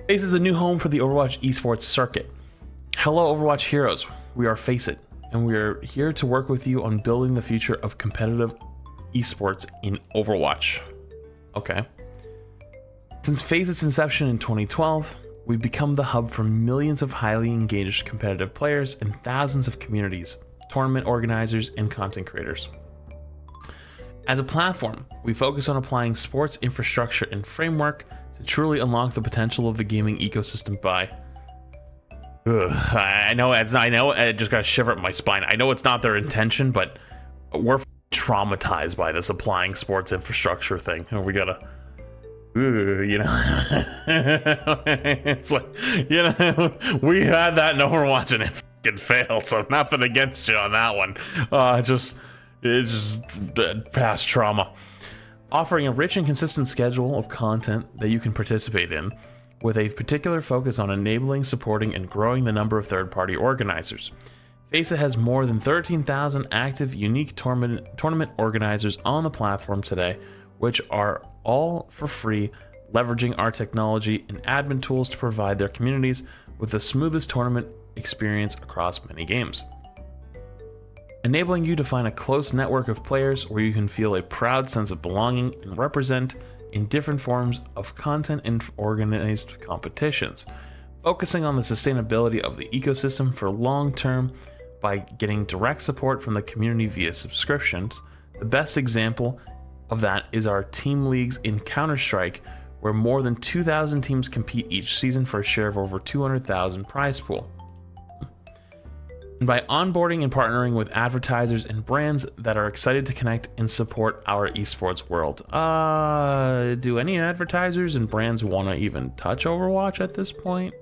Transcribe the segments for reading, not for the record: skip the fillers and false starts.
Faceit is the new home for the Overwatch esports circuit. Hello, Overwatch heroes. We are Faceit, and we are here to work with you on building the future of competitive esports in Overwatch. Okay. Since Faceit's inception in 2012, we've become the hub for millions of highly engaged competitive players and thousands of communities, tournament organizers, and content creators. As a platform, we focus on applying sports infrastructure and framework to truly unlock the potential of the gaming ecosystem by... I know I just got a shiver up my spine. I know it's not their intention, but we're traumatized by this applying sports infrastructure thing. We gotta... it's like, we had that in Overwatch and it fucking failed, so nothing against you on that one. It's just past trauma. Offering a rich and consistent schedule of content that you can participate in, with a particular focus on enabling, supporting, and growing the number of third-party organizers. Faceit has more than 13,000 active, unique tournament organizers on the platform today, which are all for free, leveraging our technology and admin tools to provide their communities with the smoothest tournament experience across many games. Enabling you to find a close network of players where you can feel a proud sense of belonging and represent in different forms of content and organized competitions. Focusing on the sustainability of the ecosystem for long term by getting direct support from the community via subscriptions. The best example of that is our team leagues in Counter-Strike, where more than 2,000 teams compete each season for a share of over 200,000 prize pool. And by onboarding and partnering with advertisers and brands that are excited to connect and support our esports world. Do any advertisers and brands want to even touch Overwatch at this point?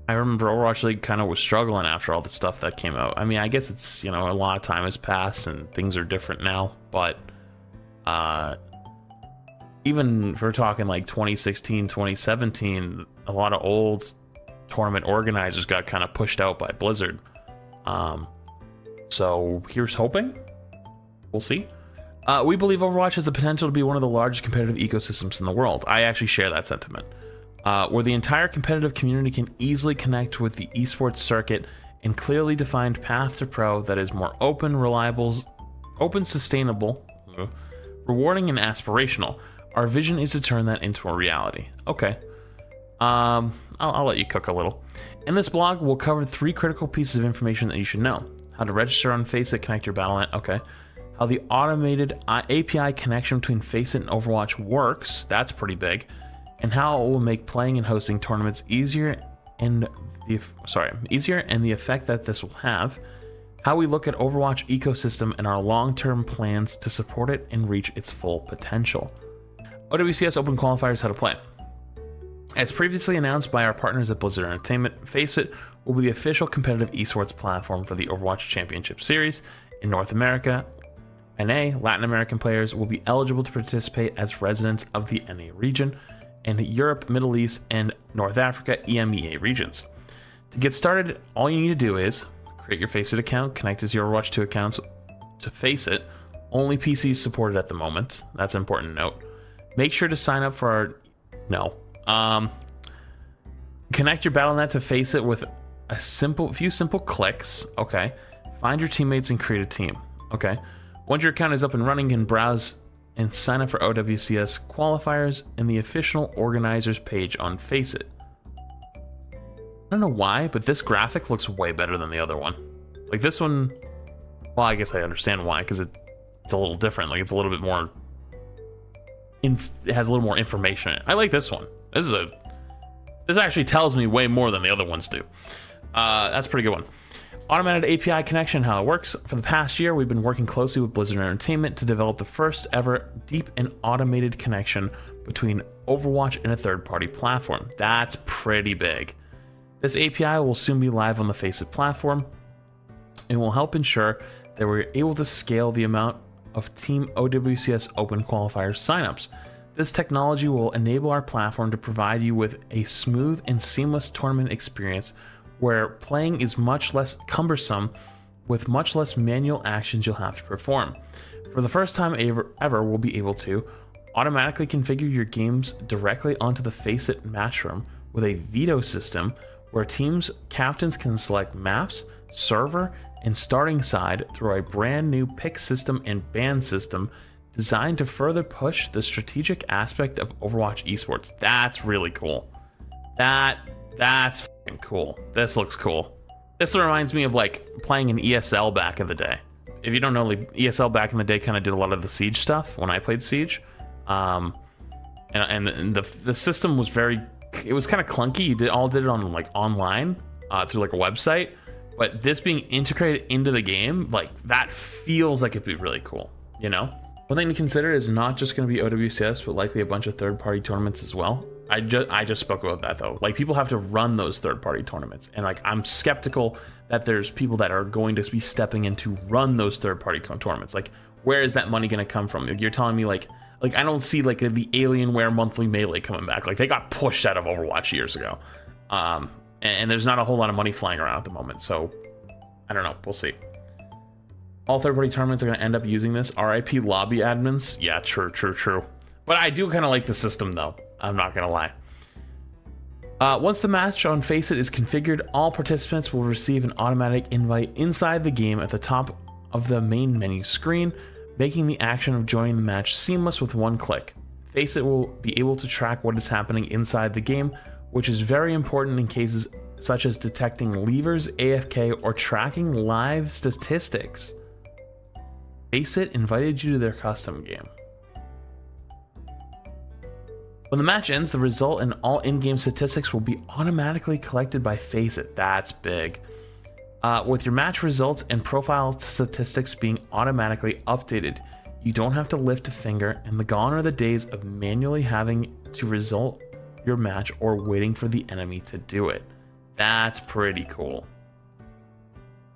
I remember Overwatch League kind of was struggling after all the stuff that came out. I mean, I guess it's, a lot of time has passed and things are different now, but even if we're talking like 2016, 2017, a lot of old tournament organizers got kind of pushed out by Blizzard. So here's hoping. We'll see. We believe Overwatch has the potential to be one of the largest competitive ecosystems in the world. I actually share that sentiment. Where the entire competitive community can easily connect with the esports circuit and clearly defined path to pro that is more open, sustainable, rewarding, and aspirational. Our vision is to turn that into a reality. Okay. I'll let you cook a little. In this blog, we'll cover 3 critical pieces of information that you should know. How to register on Faceit, connect your Battle.net, okay. How the automated API connection between Faceit and Overwatch works, that's pretty big. And how it will make playing and hosting tournaments easier and the effect that this will have. How we look at Overwatch ecosystem and our long-term plans to support it and reach its full potential. OWCS Open Qualifiers, how to play. As previously announced by our partners at Blizzard Entertainment, Faceit will be the official competitive esports platform for the Overwatch Championship Series. In North America, NA, Latin American players will be eligible to participate as residents of the NA region, and Europe, Middle East, and North Africa EMEA regions. To get started, all you need to do is create your Faceit account, connect as your Overwatch 2 accounts to Faceit. Only PCs supported at the moment. That's an important note. Make sure to sign up for our... Connect your Battle.net to Faceit with a few simple clicks. Okay. Find your teammates and create a team. Okay. Once your account is up and running, you can browse and sign up for OWCS qualifiers in the official organizers page on Faceit. I don't know why, but this graphic looks way better than the other one. Like this one, well, I guess I understand why, because it's a little different. Like it's a little bit more, it has a little more information in it. I like this one. This actually tells me way more than the other ones do. That's a pretty good one. Automated API connection, how it works. For the past year, we've been working closely with Blizzard Entertainment to develop the first ever deep and automated connection between Overwatch and a third-party platform. That's pretty big. This API will soon be live on the Faceit platform and will help ensure that we're able to scale the amount of Team OWCS Open Qualifier signups. This technology will enable our platform to provide you with a smooth and seamless tournament experience where playing is much less cumbersome with much less manual actions you'll have to perform. For the first time ever, we'll be able to automatically configure your games directly onto the Faceit match room with a veto system where teams' captains can select maps, server, and starting side through a brand new pick system and ban system designed to further push the strategic aspect of Overwatch esports. That's really cool. That's fucking cool. This looks cool. This reminds me of like playing an ESL back in the day. If you don't know, like, ESL back in the day kind of did a lot of the Siege stuff when I played Siege. And the system was it was kind of clunky. You did it on like online through like a website, but this being integrated into the game, like that feels like it'd be really cool, you know? One thing to consider is not just going to be OWCS, but likely a bunch of third-party tournaments as well. I just spoke about that though. Like, people have to run those third-party tournaments, and like I'm skeptical that there's people that are going to be stepping in to run those third-party tournaments. Like, where is that money going to come from? Like, you're telling me like I don't see like the Alienware monthly melee coming back. Like, they got pushed out of Overwatch years ago, and there's not a whole lot of money flying around at the moment. So I don't know. We'll see. All third-party tournaments are going to end up using this. RIP lobby admins. Yeah, true. But I do kind of like the system, though. I'm not going to lie. Once the match on Faceit is configured, all participants will receive an automatic invite inside the game at the top of the main menu screen, making the action of joining the match seamless with one click. Faceit will be able to track what is happening inside the game, which is very important in cases such as detecting leavers, AFK, or tracking live statistics. Faceit invited you to their custom game. When the match ends, the result and all in-game statistics will be automatically collected by Faceit. That's big. With your match results and profile statistics being automatically updated, you don't have to lift a finger, and gone are the days of manually having to result your match or waiting for the enemy to do it. That's pretty cool.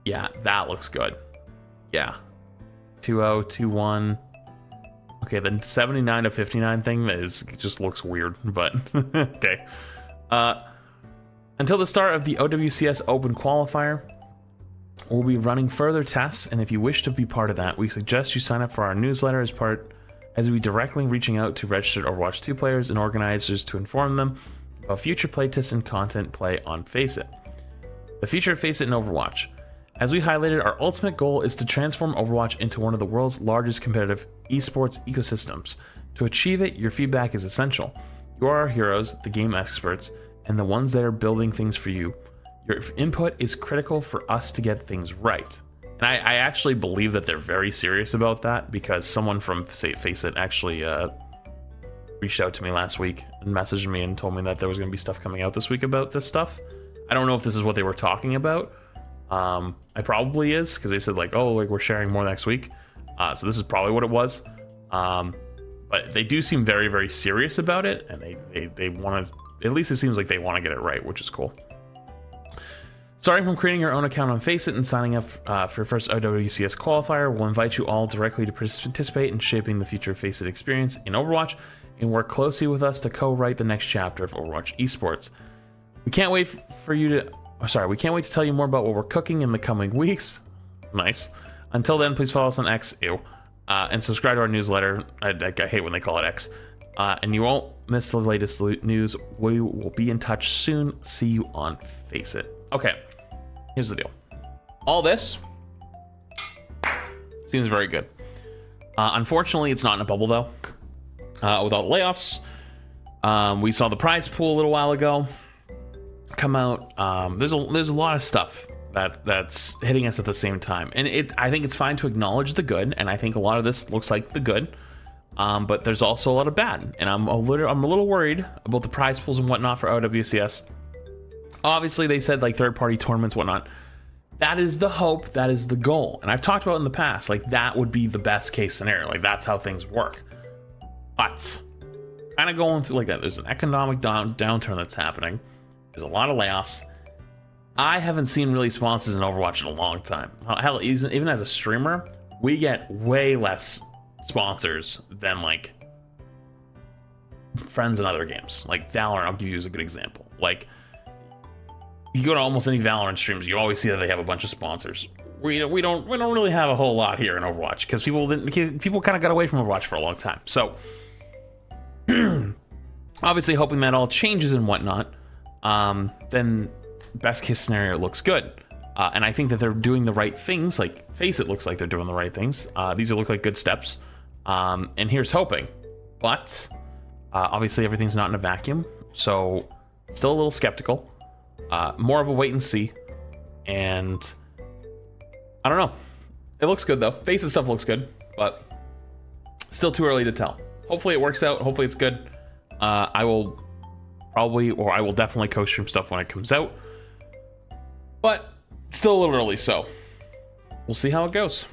Yeah, that looks good. Yeah. 2-0, 2-1. Okay, the 79 to 59 thing just looks weird, but okay. Until the start of the OWCS Open Qualifier, we'll be running further tests, and if you wish to be part of that, we suggest you sign up for our newsletter as we'll be directly reaching out to registered Overwatch 2 players and organizers to inform them about future playtests and content play on Faceit. The future of Faceit in Overwatch. As we highlighted, our ultimate goal is to transform Overwatch into one of the world's largest competitive esports ecosystems. To achieve it, your feedback is essential. You are our heroes, the game experts, and the ones that are building things for you. Your input is critical for us to get things right. And I actually believe that they're very serious about that, because someone from Faceit actually reached out to me last week and messaged me and told me that there was going to be stuff coming out this week about this stuff. I don't know if this is what they were talking about. It probably is, because they said like, oh, like we're sharing more next week. So this is probably what it was. But they do seem very, very serious about it, and they want to, at least it seems like they want to get it right, which is cool. Starting from creating your own account on Faceit and signing up for your first OWCS qualifier, we'll invite you all directly to participate in shaping the future Faceit experience in Overwatch and work closely with us to co-write the next chapter of Overwatch esports. We can't wait to tell you more about what we're cooking in the coming weeks. Nice. Until then, please follow us on X, and subscribe to our newsletter. I hate when they call it X. And you won't miss the latest news. We will be in touch soon. See you on Faceit. Okay, here's the deal. All this seems very good. Unfortunately, it's not in a bubble, though. With all the layoffs, we saw the prize pool a little while ago come out. There's a lot of stuff that's hitting us at the same time, and I think it's fine to acknowledge the good, and I think a lot of this looks like the good, but there's also a lot of bad, and I'm a little worried about the prize pools and whatnot for OWCS. Obviously, they said like third-party tournaments, whatnot. That is the hope, that is the goal, and I've talked about in the past, like that would be the best case scenario, like that's how things work. But kind of going through like that, there's an economic downturn that's happening. There's a lot of layoffs. I haven't seen really sponsors in Overwatch in a long time. Hell, even as a streamer, we get way less sponsors than like friends in other games. Like Valorant, I'll give you as a good example. Like, you go to almost any Valorant streams, you always see that they have a bunch of sponsors. We don't really have a whole lot here in Overwatch, because people kind of got away from Overwatch for a long time. So obviously hoping that all changes and whatnot. then best case scenario, it looks good. And I think that they're doing the right things. Like Faceit looks like they're doing the right things. These look like good steps. And here's hoping. But obviously everything's not in a vacuum. So still a little skeptical. More of a wait and see. And I don't know. It looks good though. Faceit stuff looks good, but still too early to tell. Hopefully it works out. Hopefully it's good. I will definitely co-stream stuff when it comes out. But still a little early, so we'll see how it goes.